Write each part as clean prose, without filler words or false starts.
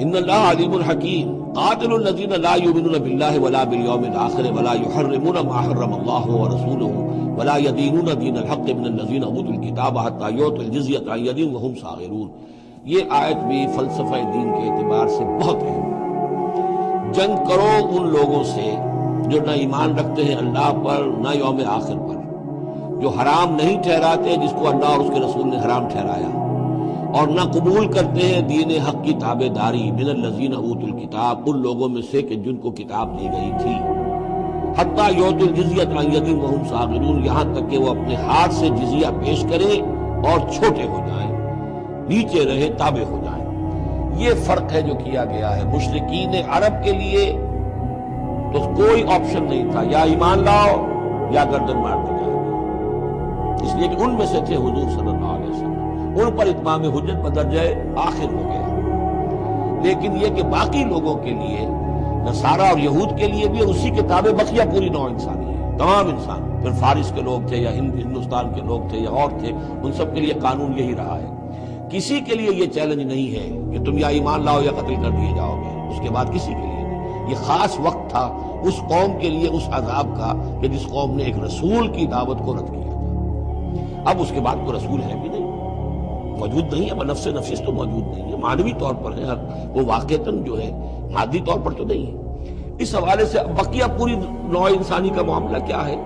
ان اللہ علیم حکیم قاتل الذین لا یؤمنون باللہ ولا بالیوم الآخر ولا یحرمون ما حرم اللہ ورسولہ ولا یدینون دین الحق من الذین اوتوا الکتاب حتی یعطوا الجزیۃ عن ید وہم صاغرون۔ یہ آیت بھی فلسفہ دین کے اعتبار سے بہت اہم۔ جنگ کرو ان لوگوں سے جو نہ ایمان رکھتے ہیں اللہ پر نہ یوم آخر پر، جو حرام نہیں ٹھہراتے جس کو اللہ اور اس کے رسول نے حرام ٹھہرایا، اور نہ قبول کرتے ہیں دین حق کی تابع داری من الذین اوتوا الکتاب، ان لوگوں میں سے کہ جن کو کتاب دی گئی تھی، حتی یعطوا الجزیۃ عن ید وہم صاغرون، یہاں تک کہ وہ اپنے ہاتھ سے جزیہ پیش کریں اور چھوٹے ہو جائیں، نیچے رہے، تابع ہو جائیں۔ یہ فرق ہے جو کیا گیا ہے۔ مشرکین عرب کے لیے تو کوئی آپشن نہیں تھا، یا ایمان لاؤ یا گردن مار دی جائے گی، اس لیے کہ ان میں سے تھے حضور صلی اللہ علیہ وسلم، ان پر اتمام حجت بدرجہ آخر ہو گیا۔ لیکن یہ کہ باقی لوگوں کے لیے، نصارہ اور یہود کے لیے بھی اسی کتاب بقیہ پوری نوع انسانی ہے، تمام انسان، پھر فارس کے لوگ تھے یا ہندوستان کے لوگ تھے یا اور تھے، ان سب کے لیے قانون یہی رہا ہے۔ کسی کے لیے یہ چیلنج نہیں ہے کہ تم یا ایمان لاؤ یا قتل کر دیے جاؤ گے، اس کے بعد کسی کے لیے نہیں۔ یہ خاص وقت تھا اس قوم کے لیے اس عذاب کا کہ جس قوم نے ایک رسول کی دعوت کو رد کیا تھا۔ اب اس کے بعد کوئی رسول ہے بھی نہیں، موجود نہیں ہے، بنفس نفیس تو موجود نہیں ہے، معنوی طور پر ہے، وہ واقعتاً جو ہے مادی طور پر تو نہیں ہے۔ اس حوالے سے بقیہ پوری نوع انسانی کا معاملہ کیا ہے؟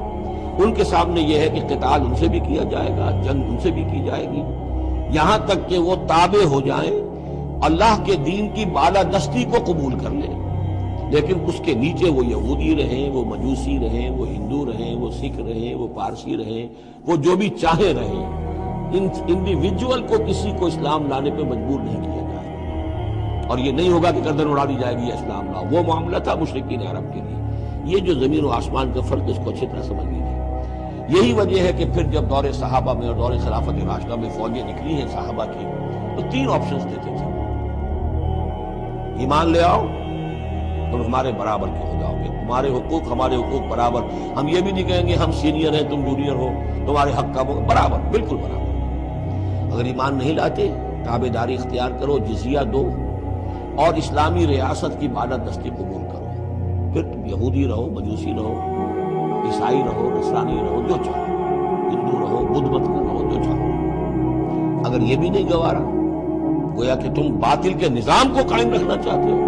ان کے سامنے یہ ہے کہ قتال ان سے بھی کیا جائے گا، جنگ ان سے بھی کی جائے گی، یہاں تک کہ وہ تابع ہو جائیں، اللہ کے دین کی بالادستی کو قبول کر لیں، لیکن اس کے نیچے وہ یہودی رہیں، وہ مجوسی رہیں، وہ ہندو رہیں، وہ سکھ رہیں، وہ پارسی رہیں، وہ جو بھی چاہے رہیں، انڈیویجول کو کسی کو اسلام لانے پہ مجبور نہیں کیا جائے، اور یہ نہیں ہوگا کہ گردن اڑا دی جائے گی یا اسلام لاؤ۔ وہ معاملہ تھا مشرکین عرب کے لیے۔ یہ جو زمین و آسمان کا فرق، اس کو اچھی طرح سمجھ لیجیے۔ یہی وجہ ہے کہ پھر جب دور صحابہ میں اور دور خلافت راشدہ میں فوجیں نکلی ہیں صحابہ کی، تو تین آپشنز دیتے تھے: ایمان لے آؤ تم ہمارے برابر کے ہو جاؤ گے، تمہارے حقوق ہمارے حقوق برابر، ہم یہ بھی نہیں کہیں گے ہم سینئر ہیں تم جونیئر ہو، تمہارے حق کا برابر، بالکل برابر۔ اگر ایمان نہیں لاتے، تابع داری اختیار کرو، جزیہ دو، اور اسلامی ریاست کی بالادستی قبول کرو، پھر تم یہودی رہو، مجوسی رہو، عیسائی رہو، نصرانی رہو، جو چاہو، ہندو رہو، بدھ مت رہو، جو چاہو۔ اگر یہ بھی نہیں گوارا، گویا کہ تم باطل کے نظام کو قائم رکھنا چاہتے ہو،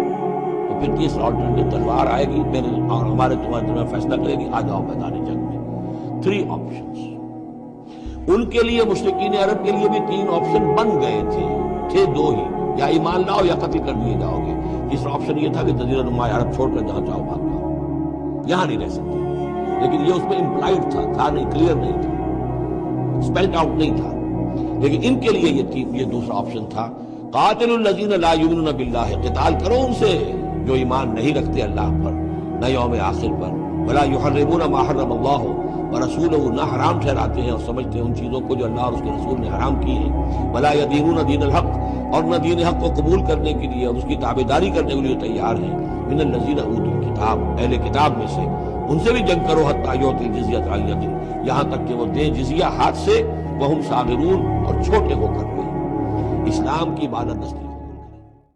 تو پھر تیسرا آلٹرنیٹو تلوار آئے گی میرے اور ہمارے تمہارے درمیان فیصلہ کرے گی، آ جاؤ میدان جنگ میں۔ 3 آپشنز۔ ان کے لیے، مشرکین عرب کے لیے بھی 3 آپشن بن گئے تھے 2 ہی، یا ایمان لاؤ یا قتل کر دیے جاؤ گے۔ تیسرا آپشن یہ تھا کہ جزیرہ نما عرب چھوڑ کر جہاں چاہو بھاگ جاؤ، یہاں نہیں رہ سکتے، لیکن یہ اس میں امپلائڈ تھا نہیں، کلیئر نہیں تھا، اسپیلڈ آؤٹ نہیں تھا۔ لیکن ان کے لیے یہ دوسرا آپشن تھا: قاتل الذین لا یؤمنون باللہ، قتال کرو ان سے جو ایمان نہیں رکھتے اللہ پر نہ یوم آخر پر، ولا یحرمون ما حرم اللہ ورسولہ، نہ حرام ٹھہراتے ہیں اور سمجھتے ہیں ان چیزوں کو جو اللہ اور اس کے رسول نے حرام کی ہیں، ولا یدینون دین الحق، اور نہ دین حق کو قبول کرنے کے لیے اور اس کی تابعداری کرنے کے لیے تیار ہیں، من الذین اوتوا الکتاب، اہل کتاب میں سے، ان سے بھی جنگ کرو، حتی یعطوا الجزیۃ عن ید، یہاں تک کہ وہ دیں جزیہ ہاتھ سے، وہم صاغرون، اور چھوٹے ہو کر گئے۔ اسلام کی بالادستی